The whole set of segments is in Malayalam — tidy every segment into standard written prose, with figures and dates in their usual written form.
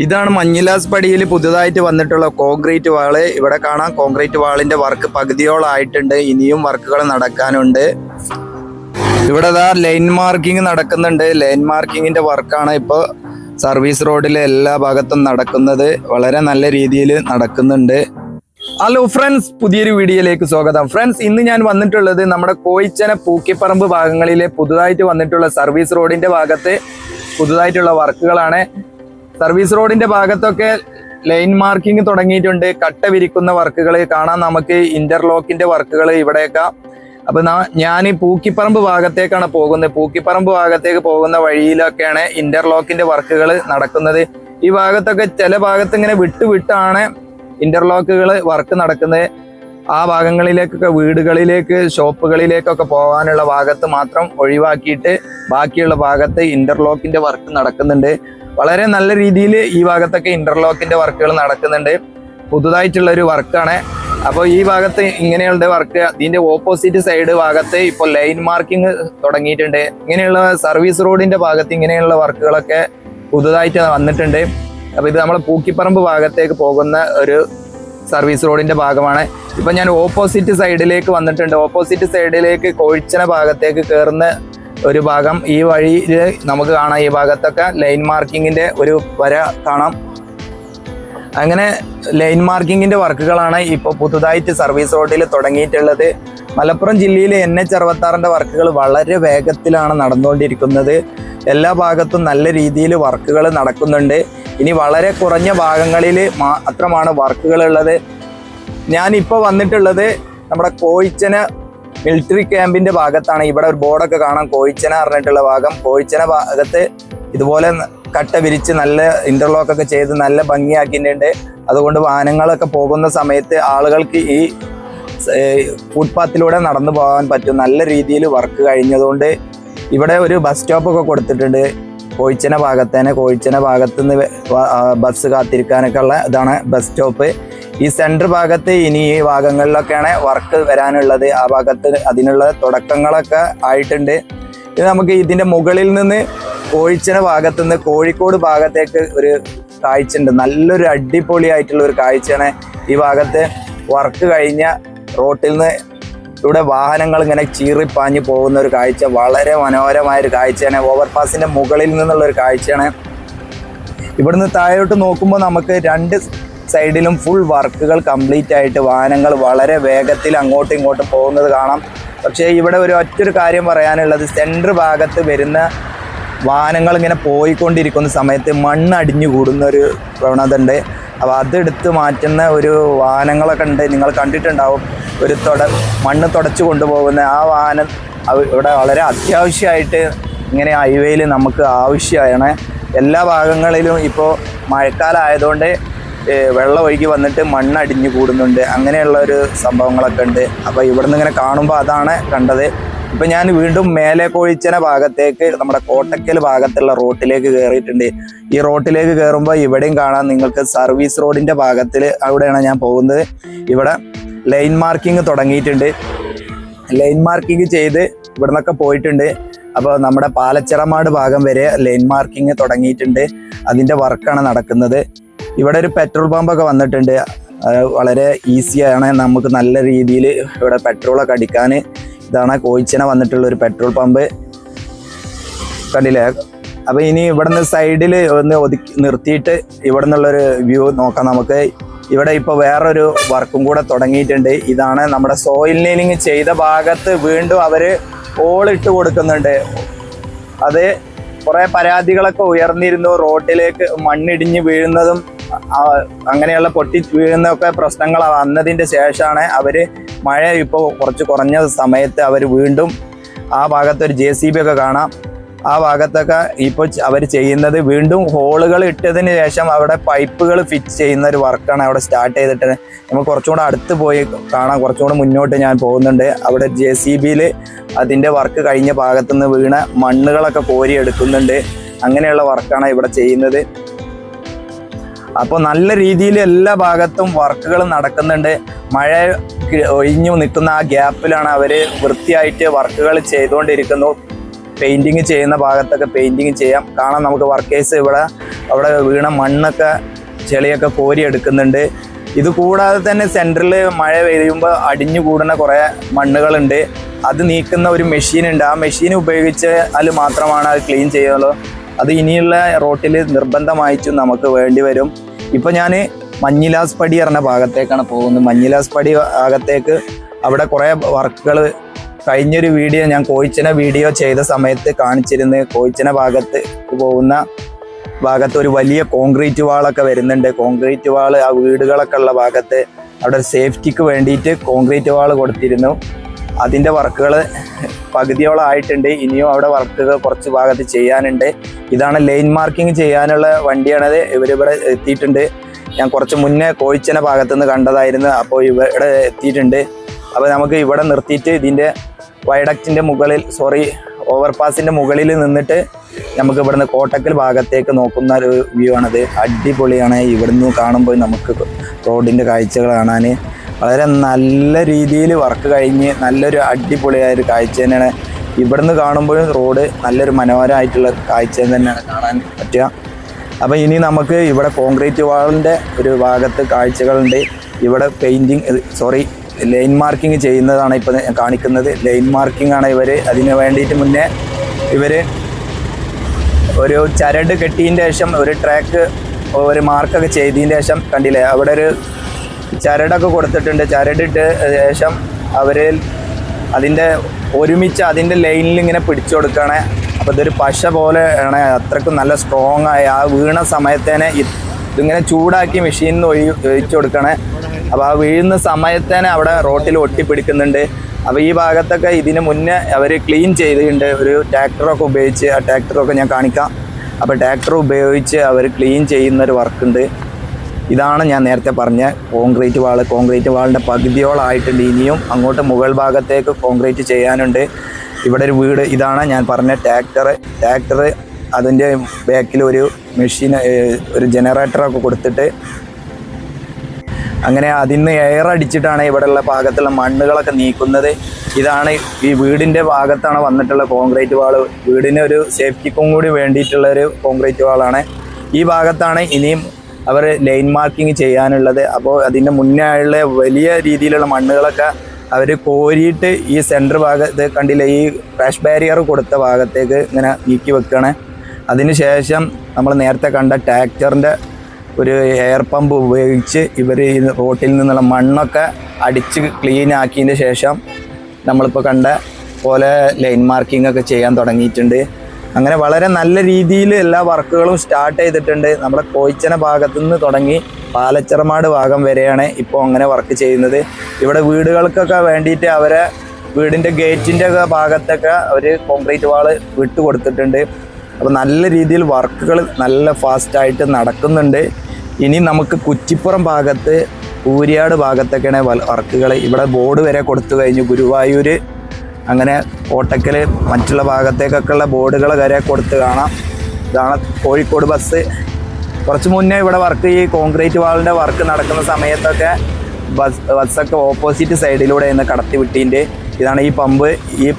ഇതാണ് മഞ്ഞിലാസ് പടിയിൽ പുതുതായിട്ട് വന്നിട്ടുള്ള കോൺക്രീറ്റ് വാള്. ഇവിടെ കാണാം കോൺക്രീറ്റ് വാളിന്റെ വർക്ക് പകുതിയോളായിട്ടുണ്ട്. ഇനിയും വർക്കുകൾ നടക്കാനുണ്ട്. ഇവിടെ ലൈൻ മാർക്കിംഗ് നടക്കുന്നുണ്ട്. ലൈൻ മാർക്കിങ്ങിന്റെ വർക്കാണ് ഇപ്പോൾ സർവീസ് റോഡിലെ എല്ലാ ഭാഗത്തും നടക്കുന്നത്. വളരെ നല്ല രീതിയിൽ നടക്കുന്നുണ്ട്. ഹലോ ഫ്രണ്ട്സ്, പുതിയൊരു വീഡിയോയിലേക്ക് സ്വാഗതം. ഫ്രണ്ട്സ്, ഇന്ന് ഞാൻ വന്നിട്ടുള്ളത് നമ്മുടെ കോയിച്ചന പൂക്കിപ്പറമ്പ് ഭാഗങ്ങളിലെ പുതുതായിട്ട് വന്നിട്ടുള്ള സർവീസ് റോഡിന്റെ ഭാഗത്ത് പുതുതായിട്ടുള്ള വർക്കുകളാണ്. സർവീസ് റോഡിന്റെ ഭാഗത്തൊക്കെ ലൈൻ മാർക്കിംഗ് തുടങ്ങിയിട്ടുണ്ട്. കട്ട വിരിക്കുന്ന വർക്കുകൾ കാണാം. നമുക്ക് ഇന്റർലോക്കിന്റെ വർക്കുകൾ ഇവിടെയൊക്കെ. അപ്പൊ ഞാൻ പൂക്കിപ്പറമ്പ് ഭാഗത്തേക്കാണ് പോകുന്നത്. പൂക്കിപ്പറമ്പ് ഭാഗത്തേക്ക് പോകുന്ന വഴിയിലൊക്കെയാണ് ഇന്റർലോക്കിന്റെ വർക്കുകൾ നടക്കുന്നത്. ഈ ഭാഗത്തൊക്കെ ചില ഭാഗത്ത് ഇങ്ങനെ വിട്ടാണ് ഇന്റർലോക്കുകൾ വർക്ക് നടക്കുന്നത്. ആ ഭാഗങ്ങളിലേക്കൊക്കെ വീടുകളിലേക്ക് ഷോപ്പുകളിലേക്കൊക്കെ പോകാനുള്ള ഭാഗത്ത് മാത്രം ഒഴിവാക്കിയിട്ട് ബാക്കിയുള്ള ഭാഗത്ത് ഇന്റർലോക്കിന്റെ വർക്ക് നടക്കുന്നുണ്ട്. വളരെ നല്ല രീതിയിൽ ഈ ഭാഗത്തൊക്കെ ഇന്റർലോക്കിന്റെ വർക്കുകൾ നടക്കുന്നുണ്ട്. പുതുതായിട്ടുള്ള ഒരു വർക്കാണ്. അപ്പോൾ ഈ ഭാഗത്ത് ഇങ്ങനെയുള്ള വർക്ക്, ഇതിന്റെ ഓപ്പോസിറ്റ് സൈഡ് ഭാഗത്ത് ഇപ്പോൾ ലൈൻ മാർക്കിംഗ് തുടങ്ങിയിട്ടുണ്ട്. ഇങ്ങനെയുള്ള സർവീസ് റോഡിന്റെ ഭാഗത്ത് ഇങ്ങനെയുള്ള വർക്കുകളൊക്കെ പുതുതായിട്ട് വന്നിട്ടുണ്ട്. അപ്പോൾ ഇത് നമ്മൾ പൂക്കിപ്പറമ്പ് ഭാഗത്തേക്ക് പോകുന്ന ഒരു സർവീസ് റോഡിന്റെ ഭാഗമാണ്. ഇപ്പൊ ഞാൻ ഓപ്പോസിറ്റ് സൈഡിലേക്ക് വന്നിട്ടുണ്ട്. ഓപ്പോസിറ്റ് സൈഡിലേക്ക് കോഴിച്ചന ഭാഗത്തേക്ക് കയറുന്ന ഒരു ഭാഗം. ഈ വഴിയിൽ നമുക്ക് കാണാം. ഈ ഭാഗത്തൊക്കെ ലൈൻ മാർക്കിങ്ങിന്റെ ഒരു വര കാണാം. അങ്ങനെ ലൈൻ മാർക്കിങ്ങിന്റെ വർക്കുകളാണ് ഇപ്പോൾ പുതുതായിട്ട് സർവീസ് റോഡിൽ തുടങ്ങിയിട്ടുള്ളത്. മലപ്പുറം ജില്ലയിൽ NH66 വർക്കുകൾ വളരെ വേഗത്തിലാണ് നടന്നുകൊണ്ടിരിക്കുന്നത്. എല്ലാ ഭാഗത്തും നല്ല രീതിയിൽ വർക്കുകൾ നടക്കുന്നുണ്ട്. ഇനി വളരെ കുറഞ്ഞ ഭാഗങ്ങളിൽ മാത്രമാണ് വർക്കുകൾ ഉള്ളത്. ഞാനിപ്പോൾ വന്നിട്ടുള്ളത് നമ്മുടെ കോയിച്ചന മിലിറ്ററി ക്യാമ്പിന്റെ ഭാഗത്താണ്. ഇവിടെ ഒരു ബോർഡൊക്കെ കാണാം, കോയിച്ചന പറഞ്ഞിട്ടുള്ള ഭാഗം. കോയിച്ചന ഭാഗത്ത് ഇതുപോലെ കട്ട വിരിച്ച് നല്ല ഇന്റർലോക്കൊക്കെ ചെയ്ത് നല്ല ഭംഗിയാക്കിയിട്ടുണ്ട്. അതുകൊണ്ട് വാഹനങ്ങളൊക്കെ പോകുന്ന സമയത്ത് ആളുകൾക്ക് ഈ ഫുട്പാത്തിലൂടെ നടന്നു പോകാൻ പറ്റും. നല്ല രീതിയിൽ വർക്ക് കഴിഞ്ഞതുകൊണ്ട് ഇവിടെ ഒരു ബസ് സ്റ്റോപ്പൊക്കെ കൊടുത്തിട്ടുണ്ട്. കോയിച്ചന ഭാഗത്തേനെ, കോയിച്ചന ഭാഗത്തുനിന്ന് ബസ് കാത്തിരിക്കാനൊക്കെ ഉള്ള ഇതാണ് ബസ് സ്റ്റോപ്പ്. ഈ സെൻറ്റർ ഭാഗത്ത് ഇനി ഈ ഭാഗങ്ങളിലൊക്കെയാണ് വർക്ക് വരാനുള്ളത്. ആ ഭാഗത്ത് അതിനുള്ള തുടക്കങ്ങളൊക്കെ ആയിട്ടുണ്ട്. ഇത് നമുക്ക് ഇതിൻ്റെ മുകളിൽ നിന്ന് കോഴിച്ചന ഭാഗത്തു നിന്ന് കോഴിക്കോട് ഭാഗത്തേക്ക് ഒരു കാഴ്ച ഉണ്ട്. നല്ലൊരു അടിപൊളിയായിട്ടുള്ള ഒരു കാഴ്ചയാണ്. ഈ ഭാഗത്ത് വർക്ക് കഴിഞ്ഞ റോട്ടിൽ നിന്ന് ഇവിടെ വാഹനങ്ങൾ ഇങ്ങനെ ചീറിപ്പാഞ്ഞ് പോകുന്ന ഒരു കാഴ്ച വളരെ മനോഹരമായൊരു കാഴ്ചയാണ്. ഓവർപാസിൻ്റെ മുകളിൽ നിന്നുള്ള ഒരു കാഴ്ചയാണ്. ഇവിടുന്ന് താഴോട്ട് നോക്കുമ്പോൾ നമുക്ക് രണ്ട് സൈഡിലും ഫുൾ വർക്കുകൾ കംപ്ലീറ്റ് ആയിട്ട് വാഹനങ്ങൾ വളരെ വേഗത്തിൽ അങ്ങോട്ടും ഇങ്ങോട്ടും പോകുന്നത് കാണാം. പക്ഷേ ഇവിടെ ഒറ്റൊരു കാര്യം പറയാനുള്ളത്, സെൻറ്റർ ഭാഗത്ത് വരുന്ന വാഹനങ്ങൾ ഇങ്ങനെ പോയിക്കൊണ്ടിരിക്കുന്ന സമയത്ത് മണ്ണ് അടിഞ്ഞു കൂടുന്ന ഒരു പ്രവണത ഉണ്ട്. അപ്പോൾ അതെടുത്ത് മാറ്റുന്ന ഒരു വാഹനങ്ങളൊക്കെ ഉണ്ട്. നിങ്ങൾ കണ്ടിട്ടുണ്ടാവും. ഒരു മണ്ണ് തുടച്ചു കൊണ്ടുപോകുന്ന ആ വാഹനം ഇവിടെ വളരെ അത്യാവശ്യമായിട്ട് ഇങ്ങനെ ഹൈവേയിൽ നമുക്ക് ആവശ്യമാണ്. എല്ലാ ഭാഗങ്ങളിലും ഇപ്പോൾ മഴക്കാലം ആയതുകൊണ്ട് വെള്ളം ഒഴുകി വന്നിട്ട് മണ്ണ് അടിഞ്ഞു കൂടുന്നുണ്ട്. അങ്ങനെയുള്ള ഒരു സംഭവങ്ങളൊക്കെ ഉണ്ട്. അപ്പോൾ ഇവിടെ നിന്ന് ഇങ്ങനെ കാണുമ്പോൾ അതാണ് കണ്ടത്. ഇപ്പം ഞാൻ വീണ്ടും മേലെ കോഴിച്ചന ഭാഗത്തേക്ക് നമ്മുടെ കോട്ടക്കൽ ഭാഗത്തുള്ള റോട്ടിലേക്ക് കയറിയിട്ടുണ്ട്. ഈ റോട്ടിലേക്ക് കയറുമ്പോൾ ഇവിടെയും കാണാം നിങ്ങൾക്ക് സർവീസ് റോഡിൻ്റെ ഭാഗത്തിൽ. അവിടെയാണ് ഞാൻ പോകുന്നത്. ഇവിടെ ലൈൻ മാർക്കിംഗ് തുടങ്ങിയിട്ടുണ്ട്. ലൈൻ മാർക്കിംഗ് ചെയ്ത് ഇവിടെ നിന്നൊക്കെ പോയിട്ടുണ്ട്. അപ്പോൾ നമ്മുടെ പാലച്ചിറമാട് ഭാഗം വരെ ലൈൻ മാർക്കിംഗ് തുടങ്ങിയിട്ടുണ്ട്. അതിൻ്റെ വർക്കാണ് നടക്കുന്നത്. ഇവിടെ ഒരു പെട്രോൾ പമ്പൊക്കെ വന്നിട്ടുണ്ട്. വളരെ ഈസിയാണ് നമുക്ക് നല്ല രീതിയിൽ ഇവിടെ പെട്രോളൊക്കെ അടിക്കാൻ. ഇതാണ് കോയിച്ചന വന്നിട്ടുള്ള ഒരു പെട്രോൾ പമ്പ്, കണ്ടില്ലേ? അപ്പോൾ ഇനി ഇവിടെ നിന്ന് സൈഡിൽ ഒന്ന് നിർത്തിയിട്ട് ഇവിടെ നിന്നുള്ളൊരു വ്യൂ നോക്കാം നമുക്ക്. ഇവിടെ ഇപ്പോൾ വേറൊരു വർക്കും കൂടെ തുടങ്ങിയിട്ടുണ്ട്. ഇതാണ് നമ്മുടെ സോയിൽ നെയിലിംഗ് ചെയ്ത ഭാഗത്ത് വീണ്ടും അവർ ഹോളിട്ട് കൊടുക്കുന്നുണ്ട്. അത് കുറേ പരാതികളൊക്കെ ഉയർന്നിരുന്നു. റോഡിലേക്ക് മണ്ണിടിഞ്ഞ് വീഴുന്നതും അങ്ങനെയുള്ള പൊട്ടി വീഴുന്നതൊക്കെ പ്രശ്നങ്ങൾ വന്നതിൻ്റെ ശേഷമാണ് അവർ മഴ ഇപ്പോൾ കുറച്ച് കുറഞ്ഞ സമയത്ത് അവർ വീണ്ടും ആ ഭാഗത്തൊരു JCB ഒക്കെ കാണാം. ആ ഭാഗത്തൊക്കെ ഇപ്പോൾ അവർ ചെയ്യുന്നത് വീണ്ടും ഹോളുകൾ ഇട്ടതിന് ശേഷം അവിടെ പൈപ്പുകൾ ഫിറ്റ് ചെയ്യുന്ന ഒരു വർക്കാണ് അവിടെ സ്റ്റാർട്ട് ചെയ്തിട്ട്. നമ്മൾ കുറച്ചും കൂടെ അടുത്ത് പോയി കാണാം. കുറച്ചും കൂടെ മുന്നോട്ട് ഞാൻ പോകുന്നുണ്ട്. അവിടെ JCBയിൽ അതിൻ്റെ വർക്ക് കഴിഞ്ഞ ഭാഗത്തുനിന്ന് വീണ മണ്ണുകളൊക്കെ കോരിയെടുക്കുന്നുണ്ട്. അങ്ങനെയുള്ള വർക്കാണ് ഇവിടെ ചെയ്യുന്നത്. അപ്പോൾ നല്ല രീതിയിൽ എല്ലാ ഭാഗത്തും വർക്കുകൾ നടക്കുന്നുണ്ട്. മഴ ഒഴിഞ്ഞു നിൽക്കുന്ന ആ ഗ്യാപ്പിലാണ് അവർ വൃത്തിയായിട്ട് വർക്കുകൾ ചെയ്തുകൊണ്ടിരിക്കുന്നു. പെയിൻറ്റിങ് ചെയ്യുന്ന ഭാഗത്തൊക്കെ പെയിൻറ്റിങ് ചെയ്യാം കാണാം. നമുക്ക് വർക്കേഴ്സ് ഇവിടെ അവിടെ വീണ മണ്ണൊക്കെ ചെളിയൊക്കെ കോരി എടുക്കുന്നുണ്ട്. ഇത് കൂടാതെ തന്നെ സെൻറ്ററിൽ മഴ പെയ്യുമ്പോൾ അടിഞ്ഞു കൂടുന്ന കുറേ മണ്ണുകളുണ്ട്. അത് നീക്കുന്ന ഒരു മെഷീൻ ഉണ്ട്. ആ മെഷീൻ ഉപയോഗിച്ച് അതിൽ മാത്രമാണ് അത് ക്ലീൻ ചെയ്യുള്ളൂ. അത് ഇനിയുള്ള റോട്ടിൽ നിർബന്ധമായിട്ടും നമുക്ക് വേണ്ടി വരും. ഇപ്പം ഞാൻ മഞ്ഞിലാസ് പടി പറഞ്ഞ ഭാഗത്തേക്കാണ് പോകുന്നത്. മഞ്ഞിലാസ് പടി ഭാഗത്തേക്ക് അവിടെ കുറേ വർക്കുകൾ കഴിഞ്ഞൊരു വീഡിയോ ഞാൻ കോയിച്ചന വീഡിയോ ചെയ്ത സമയത്ത് കാണിച്ചിരുന്നു. കോയിച്ചന പോകുന്ന ഭാഗത്ത് ഒരു വലിയ കോൺക്രീറ്റ് വാളൊക്കെ വരുന്നുണ്ട്. കോൺക്രീറ്റ് വാള് ആ വീടുകളൊക്കെ ഉള്ള ഭാഗത്ത് അവിടെ സേഫ്റ്റിക്ക് വേണ്ടിയിട്ട് കോൺക്രീറ്റ് വാള് കൊടുത്തിരുന്നു. അതിൻ്റെ വർക്കുകൾ പകുതിയോളം ആയിട്ടുണ്ട്. ഇനിയും അവിടെ വർക്കുകൾ കുറച്ച് ഭാഗത്ത് ചെയ്യാനുണ്ട്. ഇതാണ് ലൈൻ മാർക്കിംഗ് ചെയ്യാനുള്ള വണ്ടിയാണത്. ഇവരിവിടെ എത്തിയിട്ടുണ്ട്. ഞാൻ കുറച്ച് മുന്നേ കോയിച്ചന ഭാഗത്തുനിന്ന് കണ്ടതായിരുന്നു. അപ്പോൾ ഇവിടെ എത്തിയിട്ടുണ്ട്. അപ്പോൾ നമുക്ക് ഇവിടെ നിർത്തിയിട്ട് ഇതിൻ്റെ വയഡക്റ്റിൻ്റെ മുകളിൽ ഓവർപാസിൻ്റെ മുകളിൽ നിന്നിട്ട് നമുക്ക് ഇവിടുന്ന് കോട്ടക്കൽ ഭാഗത്തേക്ക് നോക്കുന്ന ഒരു വ്യൂ ആണത്. അടിപൊളിയാണ്. ഇവിടുന്ന് കാണുമ്പോൾ നമുക്ക് റോഡിൻ്റെ കാഴ്ചകൾ കാണാൻ വളരെ നല്ല രീതിയിൽ വർക്ക് കഴിഞ്ഞ് നല്ലൊരു അടിപൊളിയായൊരു കാഴ്ച തന്നെയാണ്. ഇവിടുന്ന് കാണുമ്പോഴും റോഡ് നല്ലൊരു മനോഹരമായിട്ടുള്ള കാഴ്ച തന്നെയാണ് കാണാൻ പറ്റുക. അപ്പോൾ ഇനി നമുക്ക് ഇവിടെ കോൺക്രീറ്റ് വാളിൻ്റെ ഒരു ഭാഗത്ത് കാഴ്ചകളുണ്ട്. ഇവിടെ ലൈൻ മാർക്കിംഗ് ചെയ്യുന്നതാണ് ഇപ്പോൾ കാണിക്കുന്നത്. ലൈൻ മാർക്കിംഗ് ആണ് ഇവർ. അതിന് വേണ്ടിയിട്ട് മുന്നേ ഇവർ ഒരു ചരട് കെട്ടിയതിൻ്റെ ശേഷം ഒരു ട്രാക്ക് ഒരു മാർക്കൊക്കെ ചെയ്തതിൻ്റെ ശേഷം കണ്ടില്ലേ, അവിടെ ഒരു ചരടൊക്കെ കൊടുത്തിട്ടുണ്ട്. ചരടിട്ട് ശേഷം അവർ അതിൻ്റെ ഒരുമിച്ച് അതിൻ്റെ ലൈനിൽ ഇങ്ങനെ പിടിച്ചു കൊടുക്കുകയാണ്. അപ്പോൾ ഇതൊരു പശ പോലെ ആണ്. അത്രയ്ക്കും നല്ല സ്ട്രോങ് ആയി ആ വീണ സമയത്തേനെ ഇതിങ്ങനെ ചൂടാക്കി മെഷീനിൽ നിന്ന് ഒഴിച്ചു കൊടുക്കണേ. അപ്പോൾ ആ വീഴുന്ന സമയത്തേനെ അവിടെ റോട്ടിൽ ഒട്ടിപ്പിടിക്കുന്നുണ്ട്. അപ്പോൾ ഈ ഭാഗത്തൊക്കെ ഇതിന് മുന്നേ അവർ ക്ലീൻ ചെയ്തിട്ടുണ്ട് ഒരു ട്രാക്ടറൊക്കെ ഉപയോഗിച്ച്. ആ ട്രാക്ടറൊക്കെ ഞാൻ കാണിക്കാം. അപ്പോൾ ട്രാക്ടർ ഉപയോഗിച്ച് അവർ ക്ലീൻ ചെയ്യുന്നൊരു വർക്കുണ്ട്. ഇതാണ് ഞാൻ നേരത്തെ പറഞ്ഞ കോൺക്രീറ്റ് വാൾ. കോൺക്രീറ്റ് വാളിൻ്റെ പകുതിയോളായിട്ടുണ്ട്. ഇനിയും അങ്ങോട്ട് മുകൾ ഭാഗത്തേക്ക് കോൺക്രീറ്റ് ചെയ്യാനുണ്ട്. ഇവിടെ ഒരു വീട്. ഇതാണ് ഞാൻ പറഞ്ഞ ട്രാക്ടർ അതിൻ്റെ ബാക്കിൽ ഒരു മെഷീൻ ഒരു ജനറേറ്ററൊക്കെ കൊടുത്തിട്ട് അങ്ങനെ അതിന്ന് എയർ അടിച്ചിട്ടാണ് ഇവിടെയുള്ള ഭാഗത്തുള്ള മണ്ണുകളൊക്കെ നീക്കുന്നത്. ഇതാണ് ഈ വീടിൻ്റെ ഭാഗത്താണ് വന്നിട്ടുള്ള കോൺക്രീറ്റ് വാൾ. വീടിന് ഒരു സേഫ്റ്റിക്കും കൂടി വേണ്ടിയിട്ടുള്ള ഒരു കോൺക്രീറ്റ് വാളാണ്. ഈ ഭാഗത്താണ് ഇനിയും അവർ ലൈൻ മാർക്കിംഗ് ചെയ്യാനുള്ളത്. അപ്പോൾ അതിൻ്റെ മുന്നേ ഉള്ള വലിയ രീതിയിലുള്ള മണ്ണുകളൊക്കെ അവർ കോരിയിട്ട് ഈ സെൻറ്റർ ഭാഗത്ത് കണ്ടില്ലേ, ഈ ക്രാഷ് ബാരിയർ കൊടുത്ത ഭാഗത്തേക്ക് ഇങ്ങനെ നീക്കി വെക്കുകയാണ്. അതിന് ശേഷം നമ്മൾ നേരത്തെ കണ്ട ട്രാക്ടറിൻ്റെ ഒരു എയർ പമ്പ് ഉപയോഗിച്ച് ഇവർ ഈ റോട്ടിൽ നിന്നുള്ള മണ്ണൊക്കെ അടിച്ച് ക്ലീൻ ആക്കിയതിന് ശേഷം നമ്മളിപ്പോൾ കണ്ട പോലെ ലൈൻ മാർക്കിംഗ് ഒക്കെ ചെയ്യാൻ തുടങ്ങിയിട്ടുണ്ട്. അങ്ങനെ വളരെ നല്ല രീതിയിൽ എല്ലാ വർക്കുകളും സ്റ്റാർട്ട് ചെയ്തിട്ടുണ്ട്. നമ്മുടെ കോയിച്ചന ഭാഗത്തു നിന്ന് തുടങ്ങി പാലച്ചിറമാട് ഭാഗം വരെയാണ് ഇപ്പോൾ അങ്ങനെ വർക്ക് ചെയ്യുന്നത്. ഇവിടെ വീടുകൾക്കൊക്കെ വേണ്ടിയിട്ട് അവരെ വീടിൻ്റെ ഗേറ്റിൻ്റെ ഒക്കെ ഭാഗത്തൊക്കെ അവർ കോൺക്രീറ്റ് വാള് വിട്ട് കൊടുത്തിട്ടുണ്ട്. അപ്പോൾ നല്ല രീതിയിൽ വർക്കുകൾ നല്ല ഫാസ്റ്റായിട്ട് നടക്കുന്നുണ്ട്. ഇനി നമുക്ക് കുറ്റിപ്പുറം ഭാഗത്ത് കൂരിയാട് ഭാഗത്തൊക്കെയാണ് വർക്കുകൾ. ഇവിടെ ബോർഡ് വരെ കൊടുത്തു കഴിഞ്ഞു. ഗുരുവായൂർ അങ്ങനെ കോട്ടക്കൽ മറ്റുള്ള ഭാഗത്തേക്കൊക്കെയുള്ള ബോർഡുകൾ വരെ കൊടുത്ത് കാണാം. ഇതാണ് കോഴിക്കോട് ബസ്. കുറച്ച് മുന്നേ ഇവിടെ വർക്ക് ഈ കോൺക്രീറ്റ് വാളിൻ്റെ വർക്ക് നടക്കുന്ന സമയത്തൊക്കെ ബസ്സൊക്കെ ഓപ്പോസിറ്റ് സൈഡിലൂടെ ഇന്ന് കടത്തി വിട്ടിൻ്റെ. ഇതാണ് ഈ പമ്പ്. ഈ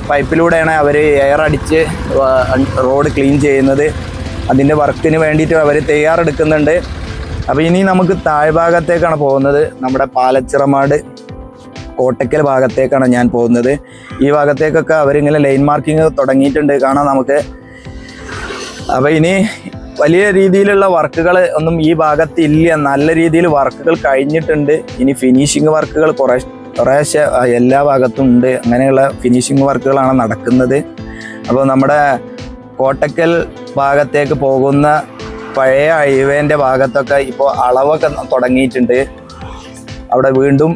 പൈപ്പിലൂടെയാണ് അവർ എയർ അടിച്ച് റോഡ് ക്ലീൻ ചെയ്യുന്നത്. അതിൻ്റെ വർക്കിന് വേണ്ടിയിട്ട് അവർ തയ്യാറെടുക്കുന്നുണ്ട്. അപ്പോൾ ഇനി നമുക്ക് താഴ്ഭാഗത്തേക്കാണ് പോകുന്നത്. നമ്മുടെ പാലച്ചിറമാട് കോട്ടക്കൽ ഭാഗത്തേക്കാണ് ഞാൻ പോകുന്നത്. ഈ ഭാഗത്തേക്കൊക്കെ അവരിങ്ങനെ ലൈൻ മാർക്കിംഗ് തുടങ്ങിയിട്ടുണ്ട് കാണാം നമുക്ക്. അപ്പോൾ ഇനി വലിയ രീതിയിലുള്ള വർക്കുകൾ ഒന്നും ഈ ഭാഗത്ത് ഇല്ല. നല്ല രീതിയിൽ വർക്കുകൾ കഴിഞ്ഞിട്ടുണ്ട്. ഇനി ഫിനിഷിങ് വർക്കുകൾ കുറേശ്ശെ എല്ലാ ഭാഗത്തും ഉണ്ട്. അങ്ങനെയുള്ള ഫിനിഷിങ് വർക്കുകളാണ് നടക്കുന്നത്. അപ്പോൾ നമ്മുടെ കോട്ടക്കൽ ഭാഗത്തേക്ക് പോകുന്ന പഴയ ഹൈവേൻ്റെ ഭാഗത്തൊക്കെ ഇപ്പോൾ അളവൊക്കെ തുടങ്ങിയിട്ടുണ്ട്. അവിടെ വീണ്ടും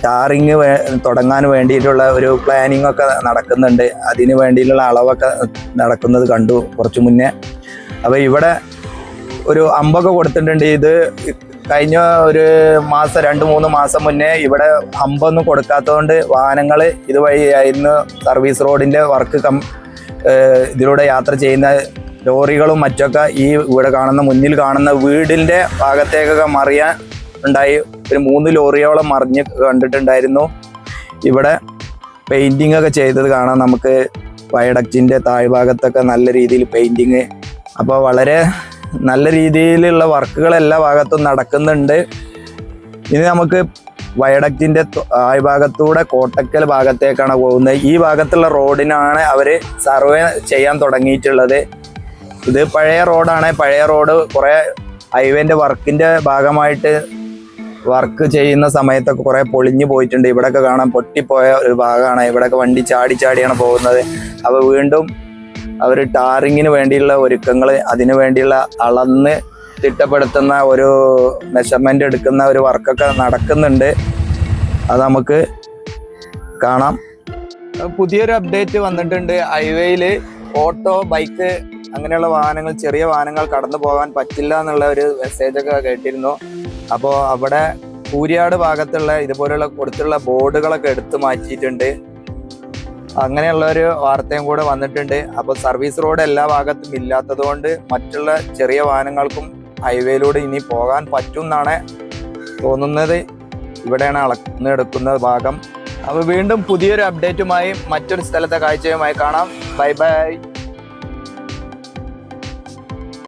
ടാറിങ് തുടങ്ങാൻ വേണ്ടിയിട്ടുള്ള ഒരു പ്ലാനിങ് ഒക്കെ നടക്കുന്നുണ്ട്. അതിന് വേണ്ടിയിട്ടുള്ള അളവൊക്കെ നടക്കുന്നത് കണ്ടു കുറച്ച് മുന്നേ. അപ്പോൾ ഇവിടെ ഒരു അമ്പൊക്കെ കൊടുത്തിട്ടുണ്ട്. ഇത് കഴിഞ്ഞ ഒരു മാസം 2-3 മാസം മുന്നേ ഇവിടെ അമ്പൊന്നും കൊടുക്കാത്തതുകൊണ്ട് വാഹനങ്ങൾ ഇതുവഴിയായിരുന്നു സർവീസ് റോഡിൻ്റെ വർക്ക് ഇതിലൂടെ യാത്ര ചെയ്യുന്ന ലോറികളും മറ്റൊക്കെ ഈ ഇവിടെ മുന്നിൽ കാണുന്ന വീടിൻ്റെ ഭാഗത്തേക്കൊക്കെ മറിയാൻ ഉണ്ടായി. ഒരു 3 ലോറിയോളം മറിഞ്ഞ് കണ്ടിട്ടുണ്ടായിരുന്നു. ഇവിടെ പെയിൻറ്റിങ് ഒക്കെ ചെയ്തത് കാണാം നമുക്ക്. വയഡക്റ്റിൻ്റെ താഴ്ഭാഗത്തൊക്കെ നല്ല രീതിയിൽ പെയിൻറ്റിങ് അപ്പോൾ വളരെ നല്ല രീതിയിലുള്ള വർക്കുകൾ എല്ലാ ഭാഗത്തും നടക്കുന്നുണ്ട്. ഇനി നമുക്ക് വയഡക്റ്റിൻ്റെ ഭാഗത്തൂടെ കോട്ടക്കൽ ഭാഗത്തേക്കാണ് പോകുന്നത്. ഈ ഭാഗത്തുള്ള റോഡിനാണ് അവർ സർവേ ചെയ്യാൻ തുടങ്ങിയിട്ടുള്ളത്. ഇത് പഴയ റോഡാണ്. പഴയ റോഡ് കുറേ ഹൈവേൻ്റെ വർക്കിൻ്റെ ഭാഗമായിട്ട് വർക്ക് ചെയ്യുന്ന സമയത്തൊക്കെ കുറേ പൊളിഞ്ഞു പോയിട്ടുണ്ട്. ഇവിടെയൊക്കെ കാണാൻ പൊട്ടിപ്പോയ ഒരു ഭാഗമാണ്. ഇവിടെയൊക്കെ വണ്ടി ചാടിയാണ് പോകുന്നത്. അപ്പോൾ വീണ്ടും അവർ ടാറിങ്ങിന് വേണ്ടിയുള്ള ഒരുക്കങ്ങൾ, അതിനു വേണ്ടിയുള്ള അളന്ന് തിട്ടപ്പെടുത്തുന്ന ഒരു മെഷർമെൻ്റ് എടുക്കുന്ന ഒരു വർക്കൊക്കെ നടക്കുന്നുണ്ട്. അത് നമുക്ക് കാണാം. പുതിയൊരു അപ്ഡേറ്റ് വന്നിട്ടുണ്ട്. ഹൈവേയിൽ ഓട്ടോ, ബൈക്ക് അങ്ങനെയുള്ള വാഹനങ്ങൾ, ചെറിയ വാഹനങ്ങൾ കടന്നു പോകാൻ പറ്റില്ല എന്നുള്ള ഒരു മെസ്സേജൊക്കെ കേട്ടിരുന്നു. അപ്പോൾ അവിടെ കൂരിയാട് ഭാഗത്തുള്ള ഇതുപോലുള്ള കൊടുത്തുള്ള ബോർഡുകളൊക്കെ എടുത്തു മാറ്റിയിട്ടുണ്ട്. അങ്ങനെയുള്ള ഒരു വാർത്തയും കൂടെ വന്നിട്ടുണ്ട്. അപ്പോൾ സർവീസ് റോഡ് എല്ലാ ഭാഗത്തും ഇല്ലാത്തത് കൊണ്ട് മറ്റുള്ള ചെറിയ വാഹനങ്ങൾക്കും ഹൈവേയിലൂടെ ഇനി പോകാൻ പറ്റും എന്നാണ് തോന്നുന്നത്. ഇവിടെയാണ് അളന്നെടുക്കുന്ന ഭാഗം. അപ്പോൾ വീണ്ടും പുതിയൊരു അപ്ഡേറ്റുമായി മറ്റൊരു സ്ഥലത്തെ കാഴ്ചയുമായി കാണാം. Bye bye.